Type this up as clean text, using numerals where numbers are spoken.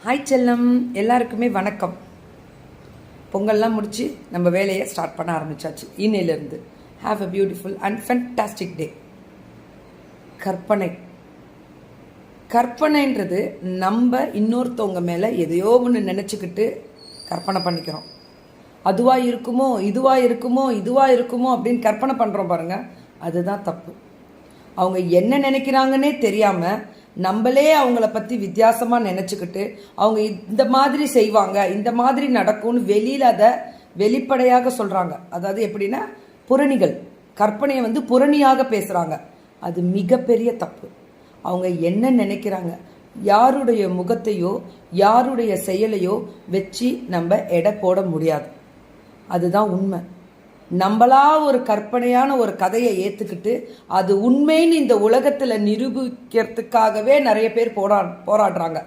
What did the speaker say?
Hi செல்லம், எல்லாருக்குமே வணக்கம். பொங்கல்லாம் முடித்து நம்ம வேலையை ஸ்டார்ட் பண்ண ஆரம்பித்தாச்சு. இன்னையிலேருந்து have a beautiful and fantastic day. கற்பனைன்றது நம்ம இன்னொருத்தவங்க மேலே எதையோ ஒன்று நினச்சிக்கிட்டு கற்பனை பண்ணிக்கிறோம். அதுவாக இருக்குமோ இதுவாக இருக்குமோ அப்படின்னு கற்பனை பண்ணுறோம் பாருங்கள், அதுதான் தப்பு. அவங்க என்ன நினைக்கிறாங்கன்னே தெரியாமல் நம்மளே அவங்கள பற்றி வித்தியாசமாக நினச்சிக்கிட்டு அவங்க இந்த மாதிரி செய்வாங்க, இந்த மாதிரி நடக்கும்னு வெளியில் அதை வெளிப்படையாக சொல்கிறாங்க. அதாவது எப்படின்னா புரணிகள் கற்பனையை புரணியாக பேசுகிறாங்க. அது மிகப்பெரிய தப்பு. அவங்க என்ன நினைக்கிறாங்க, யாருடைய முகத்தையோ யாருடைய செயலையோ வச்சு நம்ம எடை போட முடியாது. அதுதான் உண்மை. நம்மளா ஒரு கற்பனையான ஒரு கதையை ஏற்றுக்கிட்டு அது உண்மைன்னு இந்த உலகத்தில் நிரூபிக்கிறதுக்காகவே நிறைய பேர் போராடுறாங்க.